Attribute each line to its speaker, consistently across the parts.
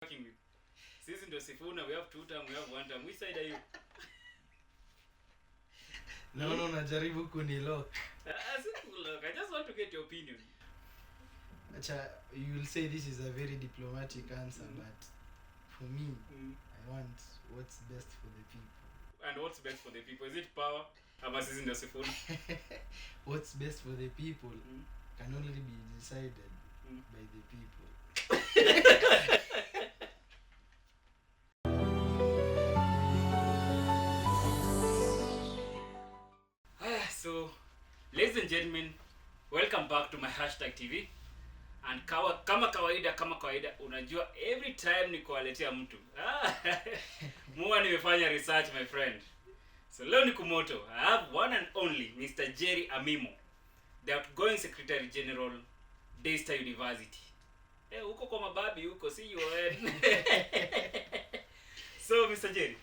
Speaker 1: working with. Sisi ndio Sifuna, we have two term, we have one term. Which side are you?
Speaker 2: No, najaribu kunilock.
Speaker 1: Look, I just want to get your opinion.
Speaker 2: You will say this is a very diplomatic answer, but for me, I want what's best for the people.
Speaker 1: And what's best for the people? Is it power? Ama sisi ndio Sifuna?
Speaker 2: What's best for the people can only be decided by the people.
Speaker 1: So, ladies and gentlemen, welcome back to MyHashtag TV. And kama kawaida, unajua every time nikuwaletea mtu. Mua nimefanya research, my friend. So leo ni kumoto. I have one and only Mr. Jeremy Amimo, the outgoing Secretary General, Daystar University. Uko kwa mababi huko, see you when. So Mr. Jerry,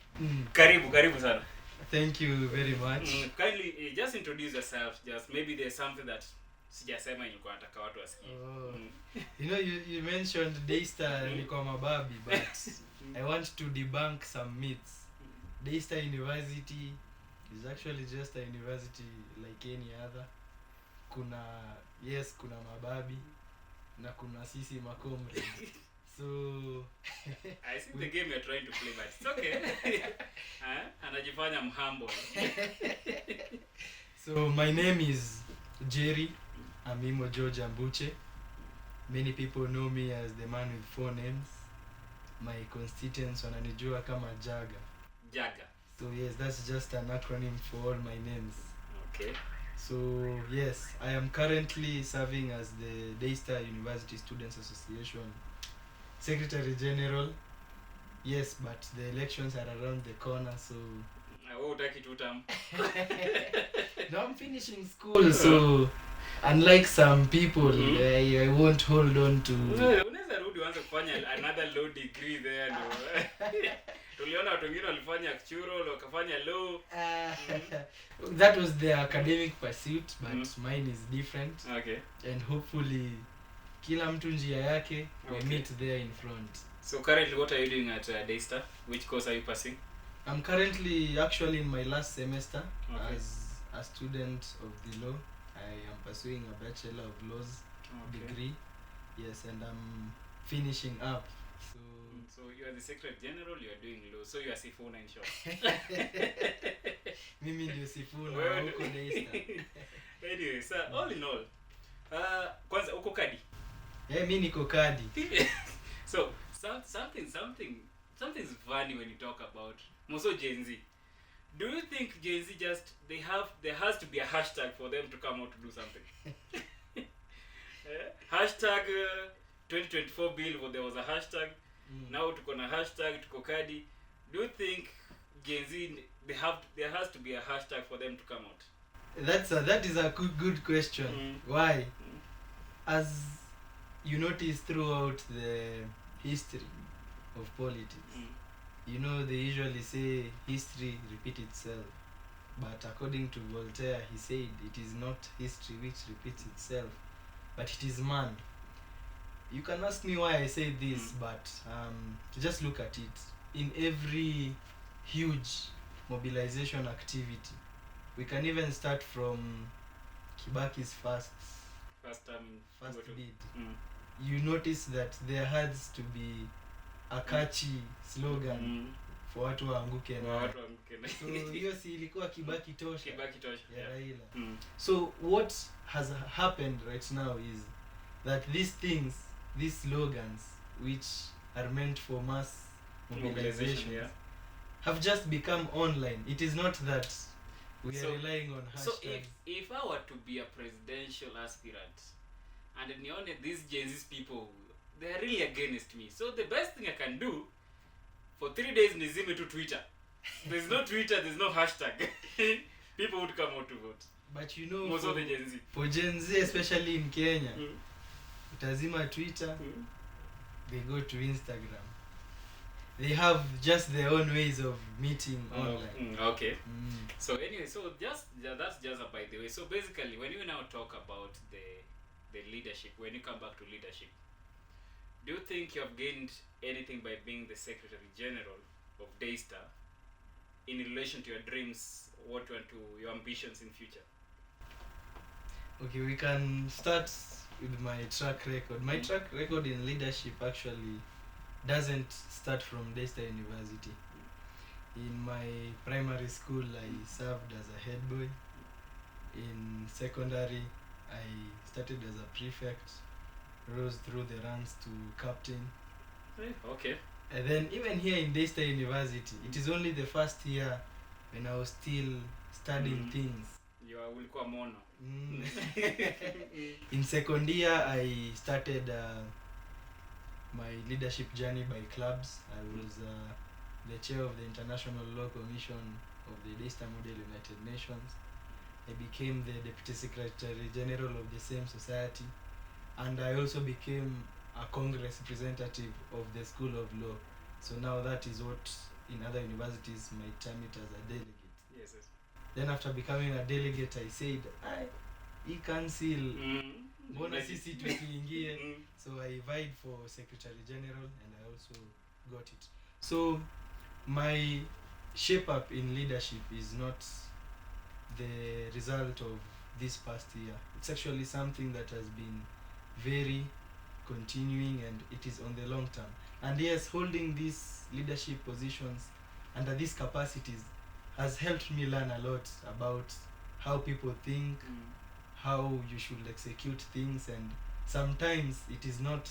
Speaker 1: karibu sana.
Speaker 2: Thank you very much.
Speaker 1: Kindly just introduce yourself. Just maybe there's something that sijasema nilikuwa nataka watu wasikie.
Speaker 2: You know, you mentioned Daystar ni kwa mababi, but I want to debunk some myths. Daystar University is actually just a university like any other. Kuna mababi na kuna sisi makomre. So
Speaker 1: I see the game you're trying to play, but it's okay. Anajifanya mhambo.
Speaker 2: So my name is Jerry Amimo George Ambuche. Many people know me as the man with 4 names. My constituents wananijua kama Jaga. So yes, that's just an acronym for all my names.
Speaker 1: Okay.
Speaker 2: So yes, I am currently serving as the Daystar University Students Association Secretary General. Yes, but the elections are around the corner, so
Speaker 1: I won't take it to term.
Speaker 2: No, I'm finishing school, so unlike some people, I won't hold on to.
Speaker 1: Unaweza rudi uanze kufanya another law degree there no. Tuliona watu wengine walifanya actual wakafanya law.
Speaker 2: That was their academic pursuit, but mine is different.
Speaker 1: Okay.
Speaker 2: And hopefully kila mtu njia yake, we meet there in front.
Speaker 1: So currently what are you doing at Daystar? Which course are you passing?
Speaker 2: I'm currently actually in my last semester as a student of the law. I am pursuing a Bachelor of Laws degree. Yes, and I'm finishing up.
Speaker 1: So you are the Secretary General, you are doing law. So you are Sifuna in short.
Speaker 2: Mimi ndio Sifuna huko Daystar.
Speaker 1: Anyway, so all in all, kwanza uko kadi?
Speaker 2: Mimi niko kadi.
Speaker 1: So something's funny when you talk about Moso Gen Z. Do you think Gen Z just there has to be a hashtag for them to come out to do something? Hashtag 2024 bill, there was a hashtag. Now tuko na hashtag tuko kadi. Do you think Gen Z there has to be a hashtag for them to come out?
Speaker 2: That is a good question. Why? As you notice throughout the history of politics, you know, they usually say history repeats itself, but according to Voltaire, he said it is not history which repeats itself, but it is man. You can ask me why I say this, but just look at it. In every huge mobilization activity, we can even start from Kibaki's first bid. You notice that there has to be a catchy slogan for watu waanguke na. So hiyo si ilikuwa Kibaki tosha. Yeah, Raila. So what has happened right now is that these slogans which are meant for mass mobilization have just become online. It is not that we are relying on hashtags.
Speaker 1: So if I were to be a presidential aspirant and nione these Gen Z people, they are really against me. So the best thing I can do for 3 days nizime to Twitter. There's no Twitter, there's no hashtag. People would come out to vote.
Speaker 2: But you know,
Speaker 1: most of the Gen Z.
Speaker 2: For Gen Z, especially in Kenya, utazima Twitter, they go to Instagram. They have just their own ways of meeting online.
Speaker 1: Okay. So anyway, that's just a by the way. So basically, when you now talk about the leadership, when you come back to leadership, Do you think you have gained anything by being the Secretary General of Daystar in relation to your dreams, what were to your ambitions in future?
Speaker 2: Okay, we can start with my track record. My track record in leadership actually doesn't start from Daystar University. In my primary school, I served as a head boy. In secondary, I started as a prefect, rose through the ranks to captain.
Speaker 1: Okay.
Speaker 2: And then even here in Daystar University, it is only the first year when I was still studying things.
Speaker 1: You are ulikuwa mono.
Speaker 2: In second year, I started my leadership journey by clubs. I was the chair of the International Law Commission of the Daystar Model United Nations. I became the Deputy Secretary General of the same society. And I also became a Congress representative of the School of Law. So now that is what in other universities might term it as a delegate.
Speaker 1: Yes, yes.
Speaker 2: Then after becoming a delegate, I said, he can seal. Mbona sisi tusiingie? So I vied for Secretary General and I also got it. So my shape up in leadership is not the result of this past year. It's actually something that has been very continuing and it is on the long term. And yes, holding these leadership positions under these capacities has helped me learn a lot about how people think, how you should execute things, and sometimes it is not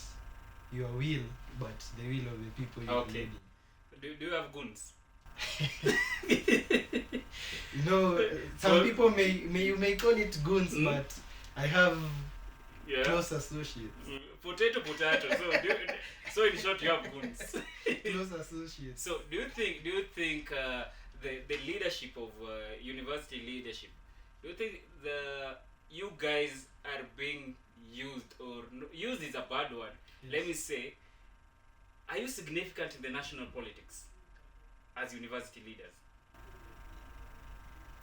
Speaker 2: your will but the will of the people you are leading.
Speaker 1: Do you have goons?
Speaker 2: You know, some people may call it goons, but I have close associates.
Speaker 1: Potato. So in short, you have goons.
Speaker 2: Close associates.
Speaker 1: So do you think the leadership of university leadership, do you think you guys are being used, or used is a bad word? Yes. Let me say, are you significant in the national politics as university leaders?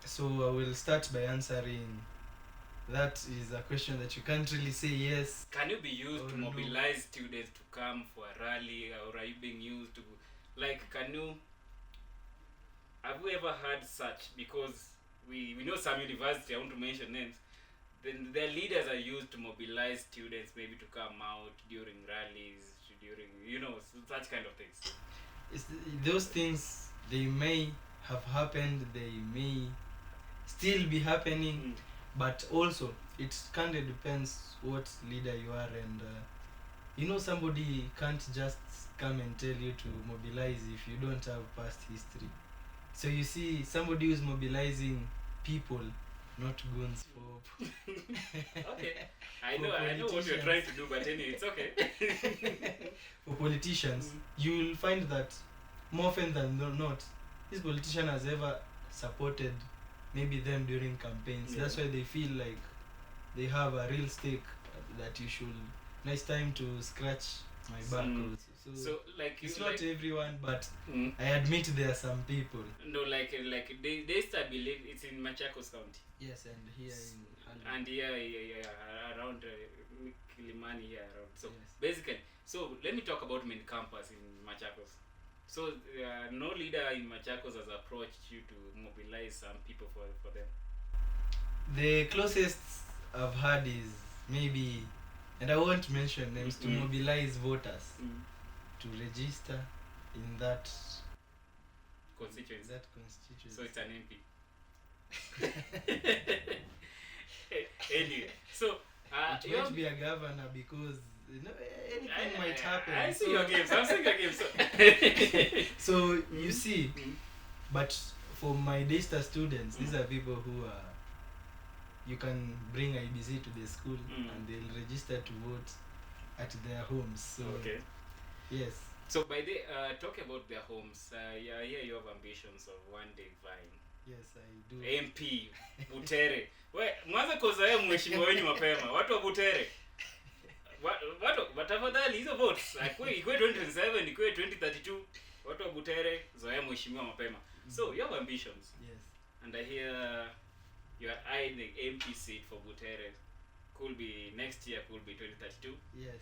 Speaker 1: So
Speaker 2: I will start by answering. That is a question that you can't really say yes.
Speaker 1: Can you be used to mobilize students to come for a rally, or are you being used to, like, have you ever heard such? Because we know some university, I want to mention names, then their leaders are used to mobilize students maybe to come out during rallies, during, such kind of things.
Speaker 2: Those things, they may have happened, they may still be happening, but also it kind of depends what leader you are, and somebody can't just come and tell you to mobilize if you don't have past history. So you see, somebody who's mobilizing people, not goons for
Speaker 1: okay. I know what you're trying to do, but anyway, it's okay.
Speaker 2: For politicians, you'll find that more often than not, this politician has ever supported maybe them during campaigns. That's why they feel like they have a real stake that you should, next time to scratch my back also. So like it's not everyone, but I admit there are some people.
Speaker 1: No, like they start believe it's in Machakos County.
Speaker 2: Yes, and here in Hali.
Speaker 1: And here around Kilimani here around. So basically, so let me talk about main campus in Machakos. So no leader in Machakos has approached you to mobilize some people for them?
Speaker 2: The closest I've had is maybe, and I won't mention names, to mobilize voters to register in that
Speaker 1: constituency. So it's an MP. Anyway, so
Speaker 2: it might be a governor, because anything might happen.
Speaker 1: I'm seeing your games.
Speaker 2: So you see, but for my Daystar students, these are people who are, you can bring IBC to the school and they'll register to vote at their homes. So yes.
Speaker 1: So by the talking about their homes, here you have ambitions of one day vying.
Speaker 2: Yes, I do.
Speaker 1: MP Butere. Mwanza koza mheshimiwa wenyu mapema. Watu wa Butere. Watafadhali hizo votes. Ikwe 2027, ikwe 2032. Watu wa Butere zoea mheshimiwa mapema. So you have ambitions.
Speaker 2: Yes.
Speaker 1: And I hear you are eyeing the MP seat for Butere. Could be next year, could be 2032.
Speaker 2: Yes.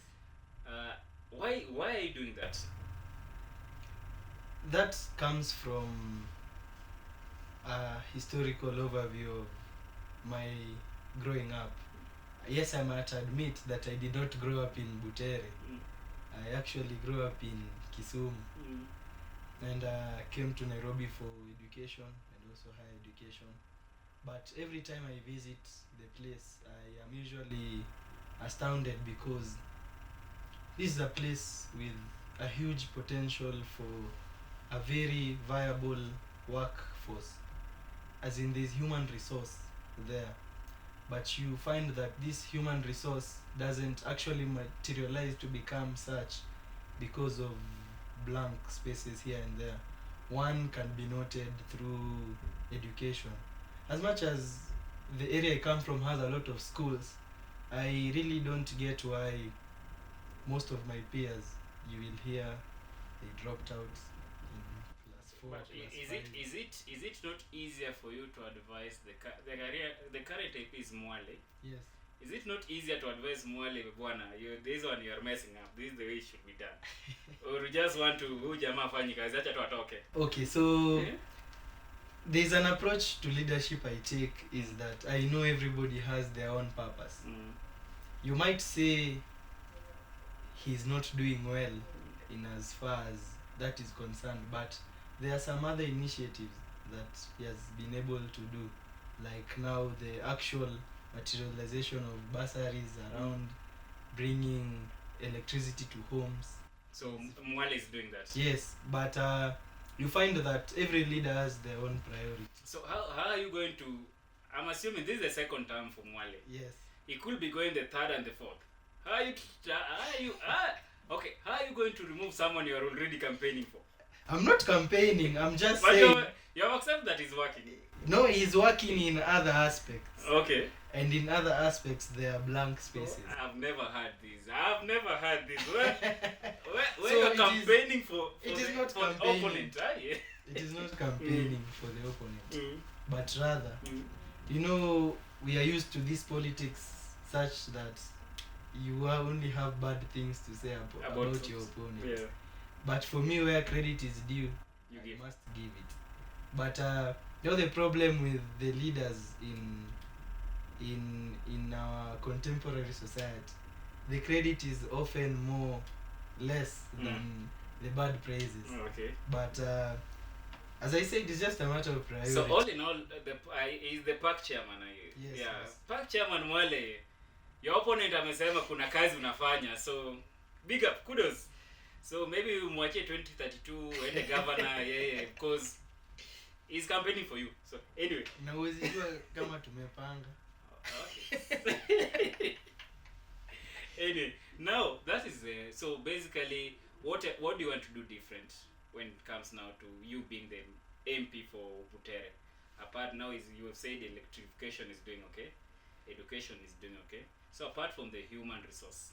Speaker 1: Why are you doing that?
Speaker 2: That comes from a historical overview of my growing up. Yes, I might admit that I did not grow up in Butere. I actually grew up in Kisumu and came to Nairobi for education and also higher education. But every time I visit the place, I am usually astounded because this is a place with a huge potential for a very viable workforce, as in there's human resource there, but you find that this human resource doesn't actually materialize to become such because of blank spaces here and there. One can be noted through education. As much as the area I come from has a lot of schools, I really don't get why most of my peers, you will hear they dropped out in class 4,
Speaker 1: But
Speaker 2: class
Speaker 1: is
Speaker 2: 5.
Speaker 1: it not easier for you to advise the current AP is Mwale?
Speaker 2: Yes.
Speaker 1: Is it not easier to advise Mwale, bwana, this one you're messing up, this is the way it should be done? Or you just want to jamaa afanye kazi acha tu atoke?
Speaker 2: Okay, so there's an approach to leadership I take is that I know everybody has their own purpose. You might say he's not doing well in as far as that is concerned, but there are some other initiatives that he has been able to do, like now the actual materialization of bursaries around bringing electricity to homes.
Speaker 1: So Mwale is doing that.
Speaker 2: Yes, but you find that every leader has their own priority.
Speaker 1: So how are you going to? I'm assuming this is the second term for Mwale.
Speaker 2: Yes.
Speaker 1: He could be going the third and the fourth. How are you going to remove someone you are already campaigning for?
Speaker 2: I'm not campaigning. I'm just
Speaker 1: But
Speaker 2: saying.
Speaker 1: you have accepted that he's working.
Speaker 2: No, he's working in other aspects.
Speaker 1: Okay.
Speaker 2: And in other aspects, there are blank spaces.
Speaker 1: I've never heard this. Where
Speaker 2: So
Speaker 1: you're
Speaker 2: it
Speaker 1: campaigning for
Speaker 2: it
Speaker 1: the,
Speaker 2: is not
Speaker 1: for the
Speaker 2: campaigning.
Speaker 1: opponent, yeah?
Speaker 2: It is not campaigning for the opponent,
Speaker 1: Mm.
Speaker 2: but rather, you know, we are used to this politics such that you only have bad things to say about your opponent.
Speaker 1: Yeah.
Speaker 2: But for me, where credit is due,
Speaker 1: You
Speaker 2: I
Speaker 1: give.
Speaker 2: must give it. But you know, the problem with the leaders in our contemporary society, the credit is often less than the bad praises.
Speaker 1: Okay.
Speaker 2: But as I said, it's just a matter of priority.
Speaker 1: So all in all, is the park chairman.
Speaker 2: Yes,
Speaker 1: Yeah.
Speaker 2: yes.
Speaker 1: Park chairman Mwale, your opponent amesema kuna kazi unafanya, so big up, kudos. So maybe umwachie 2032 ende governor yeye because he's campaigning for you. So anyway.
Speaker 2: Na uwezi jua kama tumepanga.
Speaker 1: Okay. Anyway, now that is so basically what do you want to do different when it comes now to you being the MP for Butere? Apart now is you have said electrification is doing okay, education is doing okay. So apart from the human resource,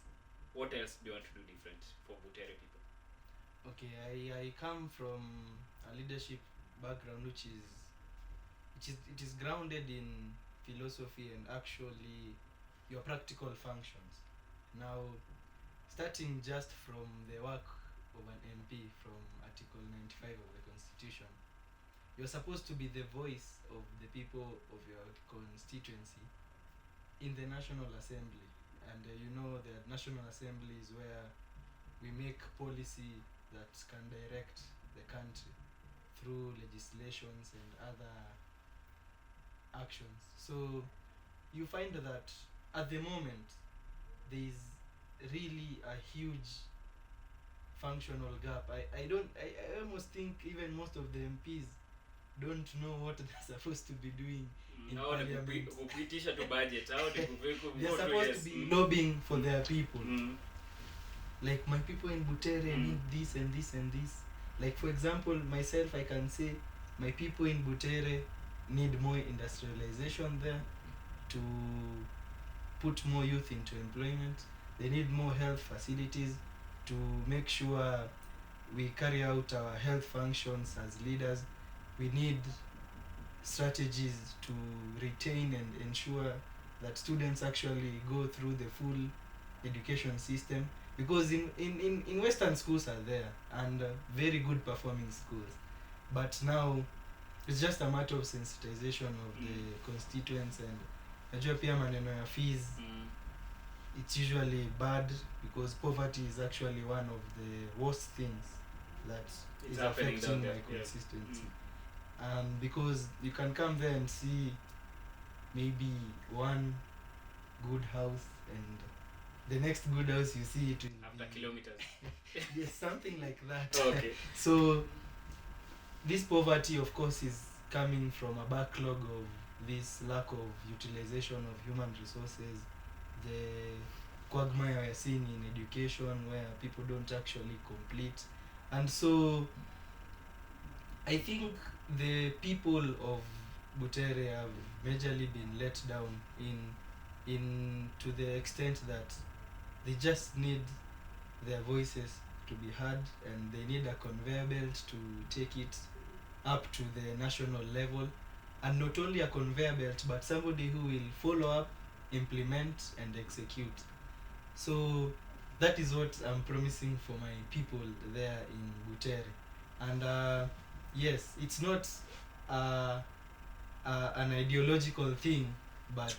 Speaker 1: what else do you want to do different for Butere people?
Speaker 2: Okay, I come from a leadership background which is grounded in philosophy and actually your practical functions. Now, starting just from the work of an MP from Article 95 of the Constitution, you're supposed to be the voice of the people of your constituency in the National Assembly. And you know the National Assembly is where we make policy that can direct the country through legislations and other actions. So you find that at the moment there is really a huge functional gap. I almost think even most of the MPs don't know what they're supposed to be doing in parliament.
Speaker 1: Kupitisha tu budget au
Speaker 2: They're supposed to be lobbying for their people. Like, my people in Butere need this and this and this. Like, for example, myself, I can say my people in Butere need more industrialization there to put more youth into employment. They need more health facilities to make sure we carry out our health functions as leaders. We need strategies to retain and ensure that students actually go through the full education system. because in Western schools are there and very good performing schools, but now it's just a matter of sensitization of the constituents, and najua pia maneno ya fees. It's usually bad because poverty is actually one of the worst things that is affecting my consistency. Because you can come there and see maybe one good house, and the next good house you see it
Speaker 1: after kilometers.
Speaker 2: Yes, something like that.
Speaker 1: Okay.
Speaker 2: So this poverty, of course, is coming from a backlog of this lack of utilization of human resources, the quagmire we are seeing in education where people don't actually complete. And so I think the people of Butere have majorly been let down in to the extent that they just need their voices to be heard, and they need a conveyor belt to take it up to the national level, and not only a conveyor belt but somebody who will follow up, implement and execute. So that is what I'm promising for my people there in Butere. And yes, it's not an ideological thing, but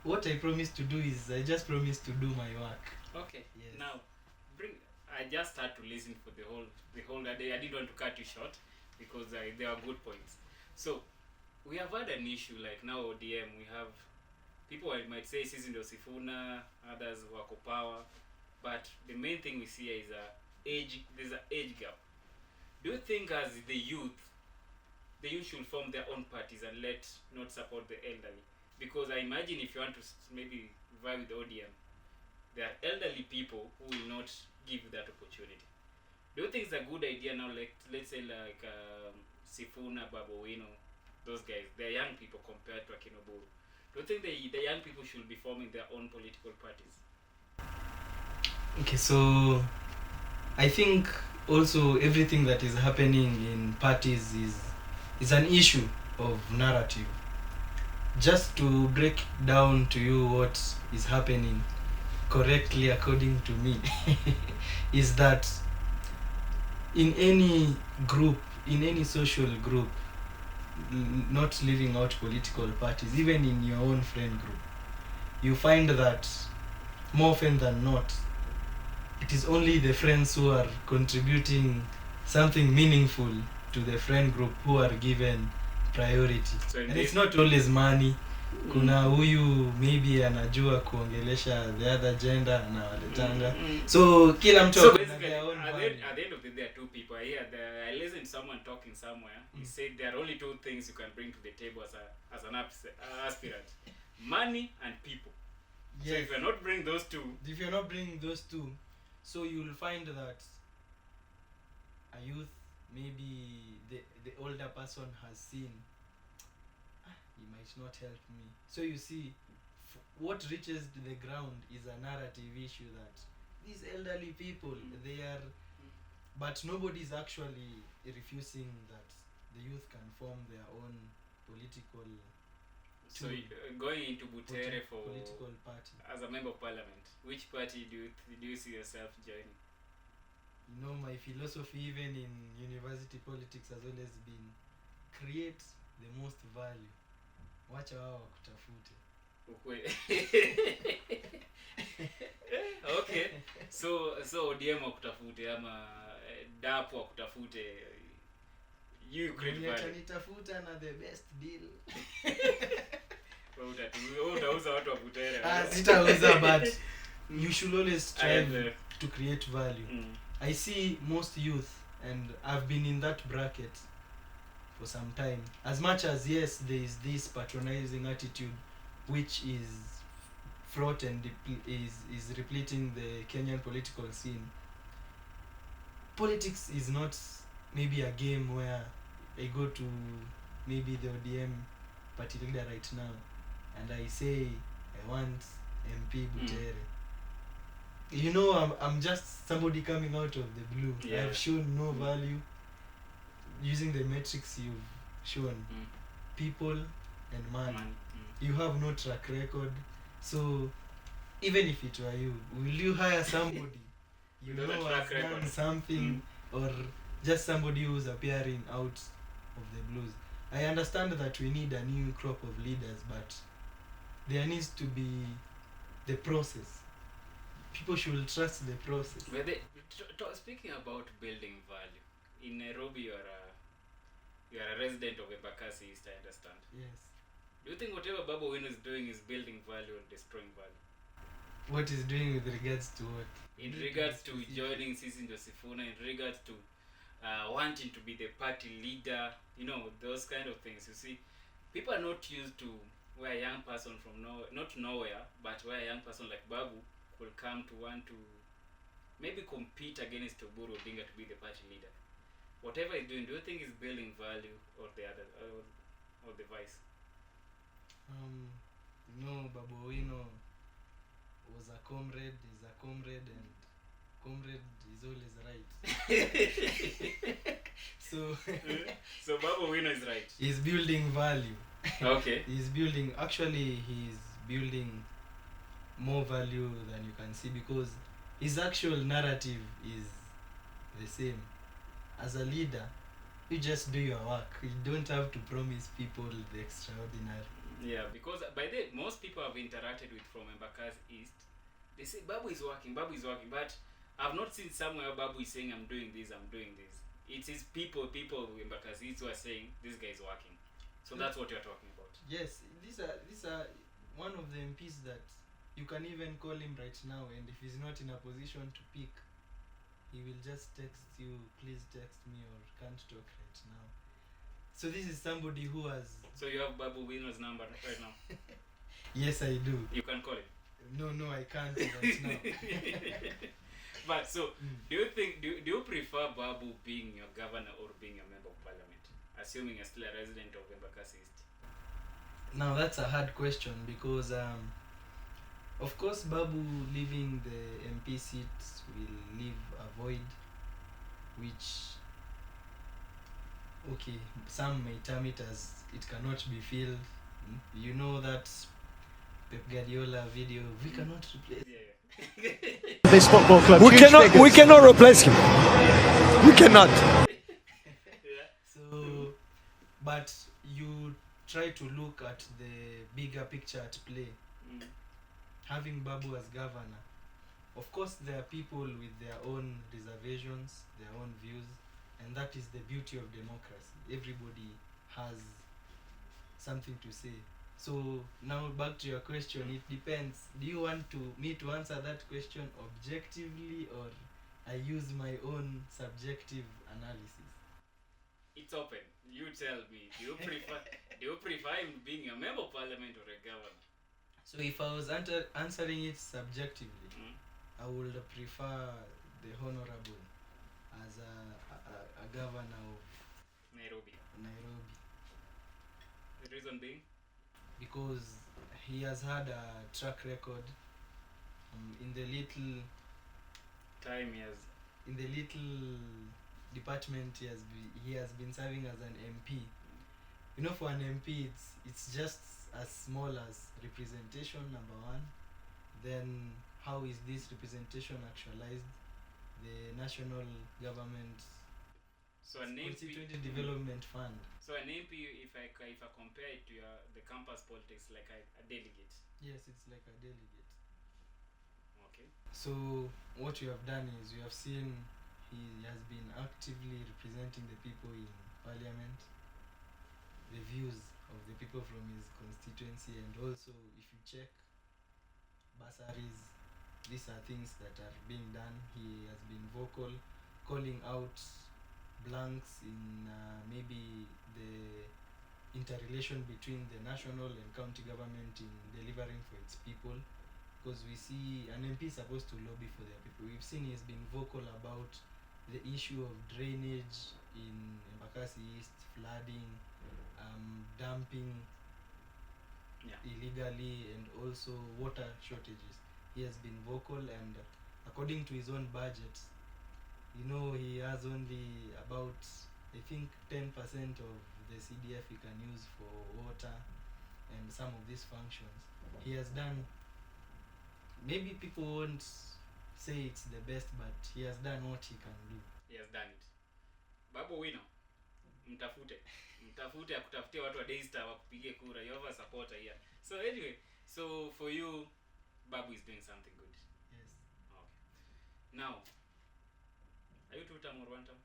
Speaker 2: what I promise to do is I just promise to do my work.
Speaker 1: Okay.
Speaker 2: Yes.
Speaker 1: Now, I just had to listen for the whole day. I didn't want to cut you short because there are good points. So we have had an issue like now ODM. We have people might say Sisi ndio Sifuna, others wako power, but the main thing we see is there's an age gap. Do you think as the youth should form their own parties and not support the elderly? Because I imagine if you want to maybe vie with ODM, there are elderly people who will not give that opportunity. Do you think it's a good idea now, like let's say like Sifuna, Babowino, those guys, they're young people compared to Akinoburu. Do you think the young people should be forming their own political parties?
Speaker 2: Okay, so I think also everything that is happening in parties is an issue of narrative. Just to break down to you what is happening correctly according to me is that in any group, in any social group, not leaving out political parties, even in your own friend group, you find that more often than not, it is only the friends who are contributing something meaningful to the friend group who are given priority. So and it's not always money. Kuna huyu maybe anajua kuongelesha the other gender na waletanga. So kila mtu
Speaker 1: ana their own at the end of the day, there are two people. I listened to someone talking somewhere. He said there are only two things you can bring to the table as an aspirant: money and people. Yes. So if you're not bringing those two, so you'll find that a youth, maybe the older person has seen, he might not help me. So you see, what reaches the ground is a narrative issue that these elderly people, they are, but nobody is actually refusing that the youth can form their own political. So going into Butere for
Speaker 2: political party
Speaker 1: as a member of parliament, which party do you see yourself joining?
Speaker 2: You know, my philosophy even in university politics has always been create the most value. Wacha wao wakutafute.
Speaker 1: Okay. So ODM wakutafute ama DAP wakutafute. You create value.
Speaker 2: Nitafuta na the best deal.
Speaker 1: Utauza watu wa Butere.
Speaker 2: Sitauza, but you should always strive to create value. I see most youth, and I've been in that bracket for some time. As much as yes, there is this patronizing attitude which is fraught and is repleting the Kenyan political scene. Politics is not maybe a game where I go to maybe the ODM party leader right now and I say I want MP Butere. You know, I'm just somebody coming out of the blue. Yeah. I have shown no value using the metrics you've shown. People and money. You have no track record. So even if it were you, will you hire somebody you
Speaker 1: Without a
Speaker 2: know
Speaker 1: track
Speaker 2: has done
Speaker 1: record.
Speaker 2: something, or just somebody who's appearing out of the blues? I understand that we need a new crop of leaders, but there needs to be the process. People should trust the process.
Speaker 1: But speaking about building value, in Nairobi you are a resident of Embakasi East, I understand.
Speaker 2: Yes.
Speaker 1: Do you think whatever Babu Wino is doing is building value or destroying value?
Speaker 2: What is doing with regards to what?
Speaker 1: In regards to joining Sisi Josifuna, in regards to wanting to be the party leader, you know, those kind of things. You see, people are not used to where a young person from not nowhere, but where a young person like Babu will come to want to maybe compete against Oburu Odinga to be the party leader. Whatever he's doing, do you think he's building value or the other, or the vice?
Speaker 2: Babu Wino was a comrade, is a comrade, and comrade is always right.
Speaker 1: So Babu Wino is right.
Speaker 2: He's building value.
Speaker 1: Okay.
Speaker 2: He's building more value than you can see, because his actual narrative is the same. As a leader, you just do your work. You don't have to promise people the extraordinary.
Speaker 1: Yeah, because by most people I've interacted with from Embakasi East, they say Babu is working, but I've not seen somewhere Babu is saying I'm doing this. It is people in Embakasi East who are saying this guy is working. So that's what you're talking about.
Speaker 2: Yes, these are one of the MPs that you can even call him right now, and if he's not in a position to pick, he will just text you, please text me, or can't talk right now. So this is somebody who has...
Speaker 1: So you have Babu Wino's number right now?
Speaker 2: Yes, I do.
Speaker 1: You can call him?
Speaker 2: No, I can't right now.
Speaker 1: But so, do you prefer Babu being your governor or being a member of parliament? Assuming you're still a resident of Embakasi East.
Speaker 2: Now that's a hard question, because of course Babu leaving the MP seat will leave a void, which, okay, some may term it as it cannot be filled. You know that Pep Guardiola video, we cannot replace.
Speaker 1: Yeah.
Speaker 3: This football club. We cannot replace him. We cannot.
Speaker 1: Yeah.
Speaker 2: So, but you try to look at the bigger picture at play. Having Babu as governor, of course there are people with their own reservations, their own views, and that is the beauty of democracy. Everybody has something to say. So now back to your question, it depends. Do you want me to answer that question objectively, or I use my own subjective analysis?
Speaker 1: It's open. You tell me. Do you prefer him being a member of parliament or a governor?
Speaker 2: So if I was answering it subjectively, I would prefer the honorable as a governor of
Speaker 1: Nairobi. The reason being?
Speaker 2: Because he has had a track record in the little department he has been serving as an MP. You know, for an MP, it's just as small as representation, number one. Then how is this representation actualized? The national government constituency development fund.
Speaker 1: So an MP, if I compare it to the campus politics, like a delegate.
Speaker 2: Yes, it's like a delegate.
Speaker 1: Okay.
Speaker 2: So what you have done is you have seen he has been actively representing the people in parliament, the views of the people from his constituency, and also if you check bursaries, these are things that are being done. He has been vocal, calling out blanks in maybe the interrelation between the national and county government in delivering for its people, because we see an MP is supposed to lobby for their people. We've seen he's been vocal about the issue of drainage in Embakasi East, flooding, dumping illegally, and also water shortages. He has been vocal, and according to his own budget, you know, he has only about, I think, 10% of the CDF he can use for water and some of these functions. He has done maybe people won't say it's the best, but he has done what he can do.
Speaker 1: He has done it. Babu Wino, mtafute akutafutia watu wa Daystar wakupigie kura. You have a supporter here. So anyway, so for you, Babu is doing something good.
Speaker 2: Yes.
Speaker 1: Okay. Now, are you two-term or one-term?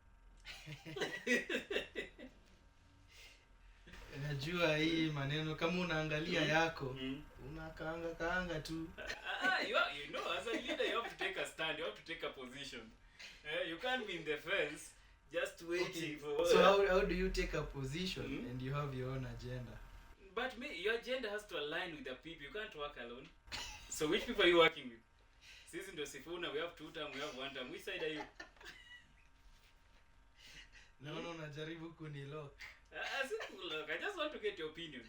Speaker 2: Najua hii maneno kama unaangalia yako unakaanga tu.
Speaker 1: You know, as a leader you have to take a stand, you have to take a position. You can't be in the fence just waiting for.
Speaker 2: So how do you take a position and you have your own agenda?
Speaker 1: But your agenda has to align with the people. You can't work alone. So which people are you working with? Sisi ndo Sifuna, we have two-term, we have one-term. Which side are you?
Speaker 2: No, najaribu kunilock.
Speaker 1: Look, I just want to get your opinion.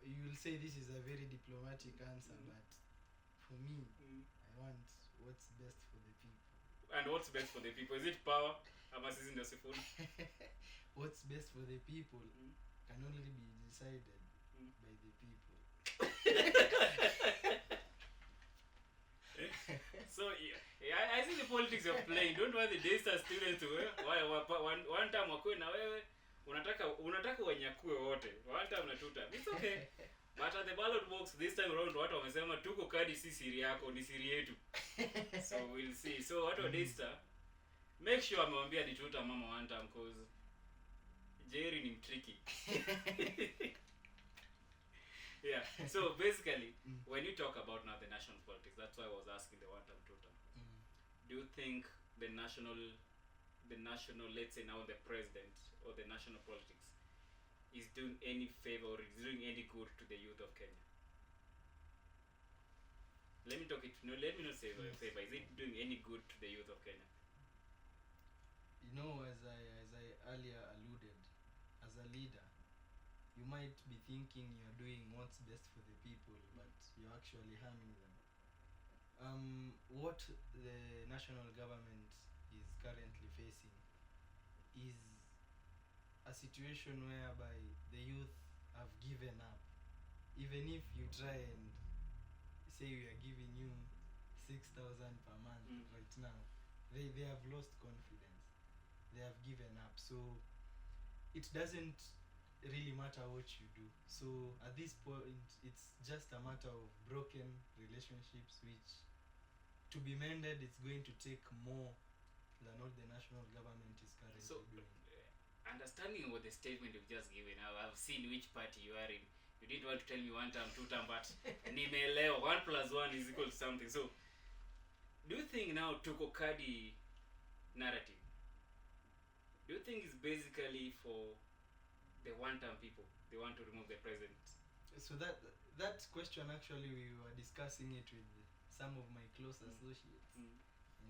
Speaker 2: You will say this is a very diplomatic answer, but for me, I want what's best for the people.
Speaker 1: And what's best for the people? Is it power? Ama sisi ndo Sifuna?
Speaker 2: What's best for the people can only be decided by the people.
Speaker 1: So I see the politics you're playing. Don't want the Daystar students to one time wakue na wewe unataka wanyakue wote. One time na two time. It's okay. But at the ballot box this time around watu wamesema tuko kadi si siri yako ni siri yetu. So we'll see. So watu wa Daystar make sure amewambia ni tuta mama one time cause Jerry ni tricky. Yeah. So basically, when you talk about now the national politics, that's why I was asking the one-term, two-term. Do you think the national, let's say now the president or the national politics, is doing any favor or is doing any good to the youth of Kenya? Let me not say favor. Is it doing any good to the youth of Kenya?
Speaker 2: You know, as I earlier alluded, as a leader, you might be thinking you're doing what's best for the people, but you're actually harming them. What the national government is currently facing is a situation whereby the youth have given up. Even if you try and say we are giving you 6,000 per month right now, they have lost confidence. They have given up. So it doesn't really matter what you do. So at this point it's just a matter of broken relationships which to be mended it's going to take more than what the national government is currently doing.
Speaker 1: Understanding what the statement you've just given, I've seen which party you are in. You didn't want to tell me one term, two term, but nimeelewa 1 + 1 is equal to something. So do you think now tuko kadi narrative, do you think it's basically for the one-term people? They want to remove the president.
Speaker 2: So that question actually we were discussing it with some of my close associates. You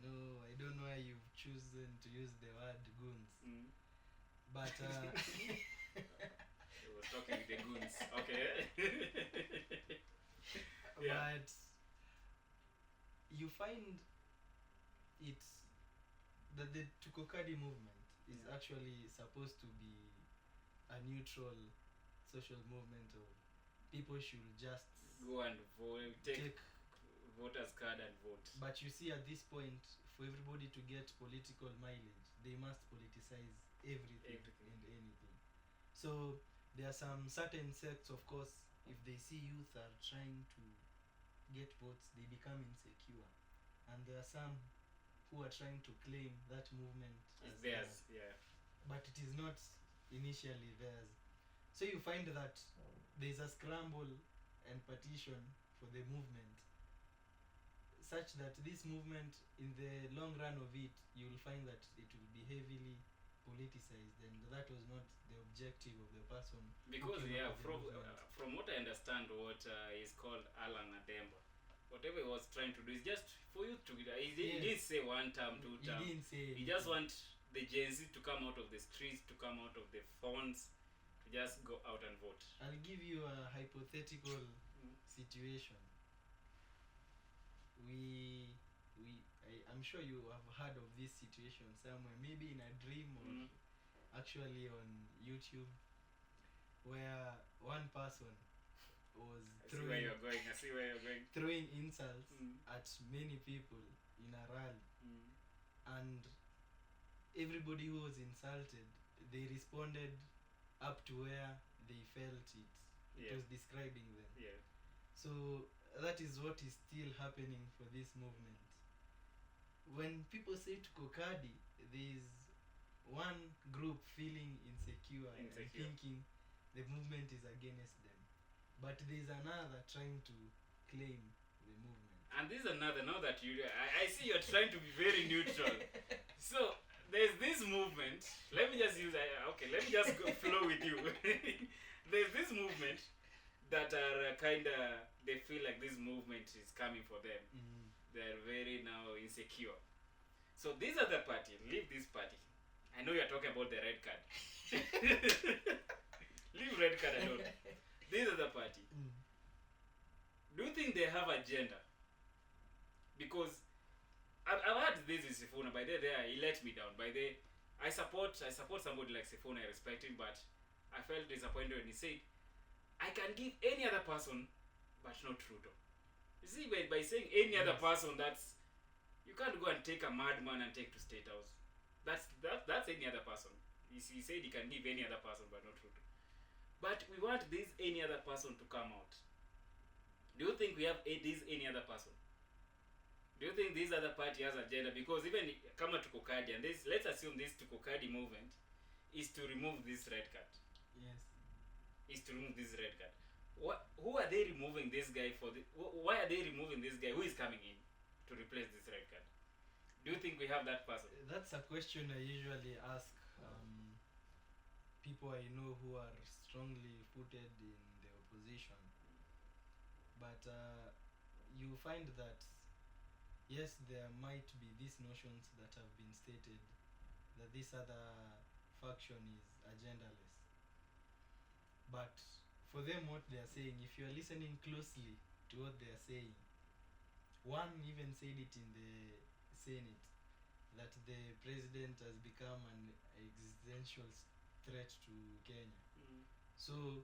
Speaker 2: know, I don't know why you've chosen to use the word goons. But
Speaker 1: I was talking with the goons. Okay. Yeah.
Speaker 2: But you find it's that the Tukokadi movement is actually supposed to be a neutral social movement of people should just
Speaker 1: go and vote, take voters card and vote.
Speaker 2: But you see, at this point, for everybody to get political mileage, they must politicize everything and anything. So there are some certain sects, of course, if they see youth are trying to get votes, they become insecure. And there are some who are trying to claim that movement as
Speaker 1: theirs. Yeah.
Speaker 2: But it is not initially theirs. So you find that there's a scramble and petition for the movement, such that this movement, in the long run of it, you will find that it will be heavily politicized, and that was not the objective of the person.
Speaker 1: Because from what I understand, what is called Alan Ademba, whatever he was trying to do is just for you to. He didn't say one term, two term.
Speaker 2: He didn't say.
Speaker 1: He just want the Gen Z to come out of the streets, to come out of the phones, to just go out and vote.
Speaker 2: I'll give you a hypothetical situation. I'm sure you have heard of this situation somewhere, maybe in a dream or actually on YouTube, where one person was
Speaker 1: I see where you're going.
Speaker 2: throwing insults
Speaker 1: Mm.
Speaker 2: at many people in a rally,
Speaker 1: Mm.
Speaker 2: and everybody who was insulted, they responded up to where they felt it. It
Speaker 1: Yeah.
Speaker 2: was describing them.
Speaker 1: Yeah.
Speaker 2: So that is what is still happening for this movement. When people say to Kokadi, there is one group feeling insecure and
Speaker 1: Insecure.
Speaker 2: thinking the movement is against them, but there is another trying to claim the movement.
Speaker 1: And this is another, now that I see you're trying to be very neutral. So, there's this movement, let me just go flow with you. There's this movement that are they feel like this movement is coming for them.
Speaker 2: Mm.
Speaker 1: They're very now insecure. So, this other party, leave this party. I know you're talking about the red card. Leave red card alone. This other party.
Speaker 2: Mm.
Speaker 1: Do you think they have agenda? Because I've heard this in Sifuna. By there he let me down. By the I support somebody like Sifuna. I respect him, but I felt disappointed when he said, "I can give any other person, but not Trudeau." You see, by saying any other person, that's you can't go and take a madman and take to State House. That's any other person. He said he can give any other person, but not Trudeau. But we want this any other person to come out. Do you think we have this any other person? Do you think this other party has agenda? Because even kama Tukokadi, and this, let's assume this Tukokadi movement is to remove this red card.
Speaker 2: Yes.
Speaker 1: Is to remove this red card. Who are they removing this guy for? Why are they removing this guy? Who is coming in to replace this red card? Do you think we have that person?
Speaker 2: That's a question I usually ask people I know who are strongly footed in the opposition. But you find that yes, there might be these notions that have been stated that this other faction is agendaless. But for them, what they are saying, if you are listening closely to what they are saying, one even said it in the Senate that the president has become an existential threat to Kenya.
Speaker 1: Mm.
Speaker 2: So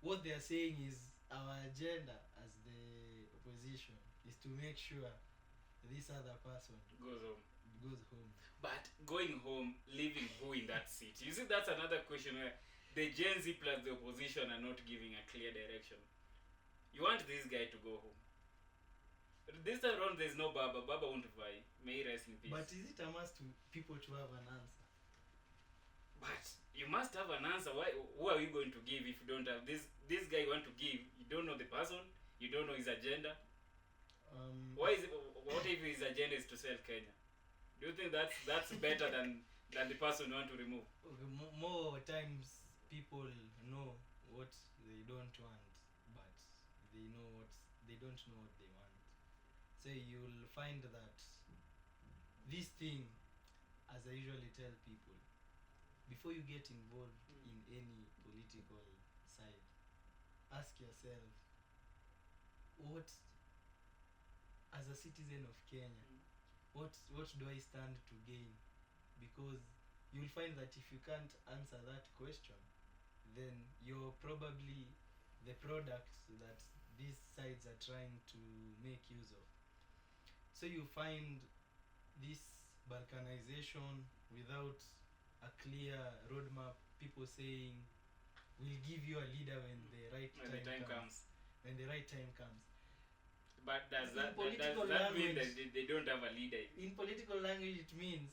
Speaker 2: what they are saying is our agenda as the opposition is to make sure this other person
Speaker 1: Goes home.
Speaker 2: goes home.
Speaker 1: But going home, leaving who in that seat? You see, that's another question where the Gen Z plus the opposition are not giving a clear direction. You want this guy to go home. This time around, there's no Baba. Baba won't buy. May he rest in peace.
Speaker 2: But is it a must to people to have an answer?
Speaker 1: But you must have an answer. Who are you going to give if you don't have this guy you want to give? You don't know the person. You don't know his agenda. Why is it? What if his agenda is to sell Kenya? Do you think that's better than the person you want to remove?
Speaker 2: Okay, more times people know what they don't want, but they don't know what they want. So you'll find that this thing, as I usually tell people, before you get involved in any political side, ask yourself, what, as a citizen of Kenya, what do I stand to gain? Because you'll find that if you can't answer that question, then you're probably the product that these sides are trying to make use of. So you find this balkanization without a clear roadmap, people saying, we'll give you a leader when the right time comes. When the right time comes.
Speaker 1: But does that mean
Speaker 2: language,
Speaker 1: that they don't have a leader?
Speaker 2: In political language, it means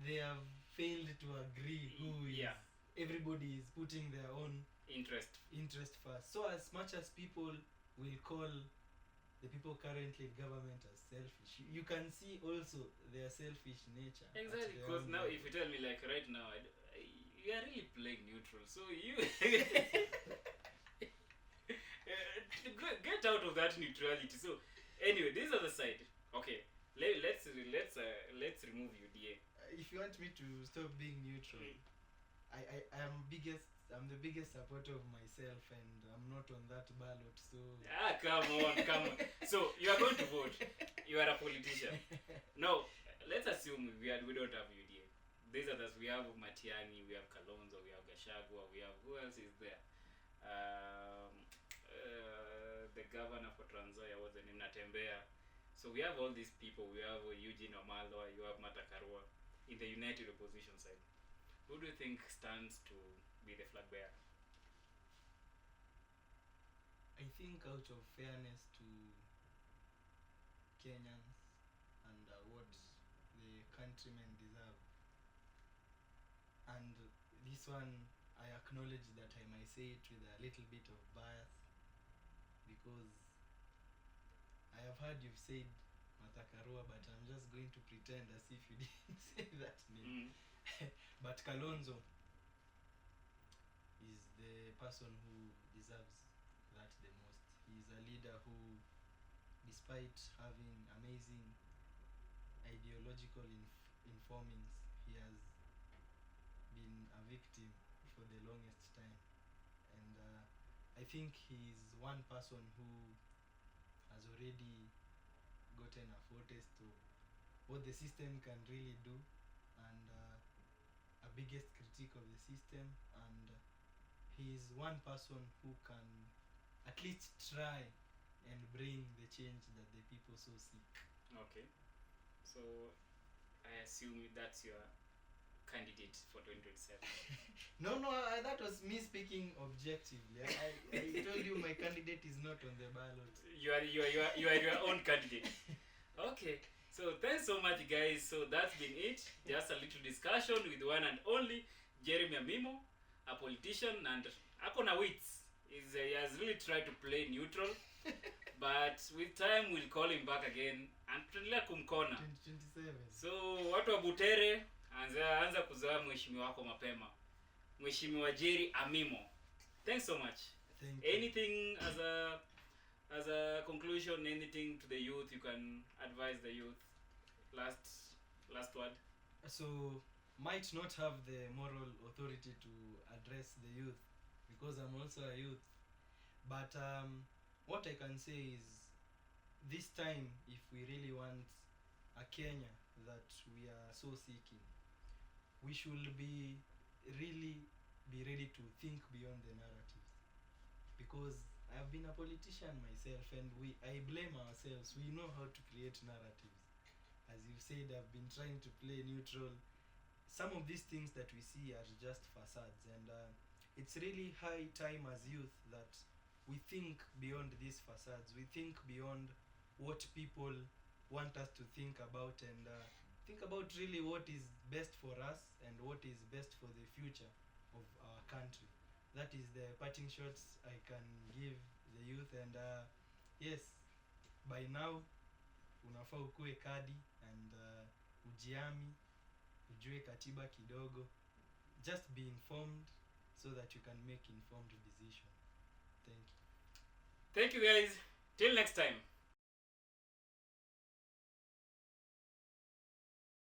Speaker 2: they have failed to agree who is.
Speaker 1: Yeah.
Speaker 2: Everybody is putting their own
Speaker 1: interest
Speaker 2: first. So as much as people will call the people currently in government as selfish, you can see also their selfish nature.
Speaker 1: Exactly, because now if you tell me like right now, you are really playing neutral. So you get out of that neutrality. So anyway, this other side. Okay, let's remove UDA.
Speaker 2: If you want me to stop being neutral, I'm the biggest supporter of myself, and I'm not on that ballot. So
Speaker 1: come on. So you are going to vote. You are a politician. No, let's assume we don't have UDA. These others, we have Matiang'i, we have Kalonzo, we have Gachagua, we have, who else is there? the governor for Trans Nzoia, was the name, Natembea. So we have all these people. We have Eugene Wamalwa, you have Martha Karua in the united opposition side. Who do you think stands to be the flag bearer?
Speaker 2: I think out of fairness to Kenyans and what the countrymen deserve, and this one I acknowledge that I might say it with a little bit of bias, because I have heard you've said Martha Karua, but I'm just going to pretend as if you didn't say that name. But Kalonzo is the person who deserves that the most. He's a leader who, despite having amazing ideological informings, he has been a victim for the longest time. And I think he's one person who has already gotten a foretaste of what the system can really do, and a biggest critique of the system, and he is one person who can at least try and bring the change that the people so seek.
Speaker 1: Okay. So I assume that's your candidate for 2027.
Speaker 2: No, that was me speaking objectively. I told you my candidate is not on the ballot.
Speaker 1: You are your own candidate. Okay. So thanks so much, guys. So that's been it. Just a little discussion with one and only Jeremy Amimo, a politician, and akona wits. He has really tried to play neutral, but with time we'll call him back again and tutaendelea kumkona.
Speaker 2: 2027.
Speaker 1: So watu wa Butere, anza kuzoea mheshimiwa wako mapema. Mheshimiwa Jerry Amimo. Thanks so much.
Speaker 2: Thank you.
Speaker 1: Anything as a conclusion, anything to the youth you can advise the youth? Last word.
Speaker 2: So might not have the moral authority to address the youth, because I'm also a youth, but what I can say is, this time, if we really want a Kenya that we are so seeking, we should be ready to think beyond the narratives, because I've been a politician myself, and I blame ourselves. We know how to create narratives. As you said, I've been trying to play neutral. Some of these things that we see are just facades, and it's really high time as youth that we think beyond these facades. We think beyond what people want us to think about, and think about really what is best for us and what is best for the future of our country. That is the parting shots I can give the youth, and yes, by now unafaa ukue kadi and ujiami, ujue katiba kidogo. Just be informed so that you can make informed decision. Thank you.
Speaker 1: Thank you, guys. Till next time.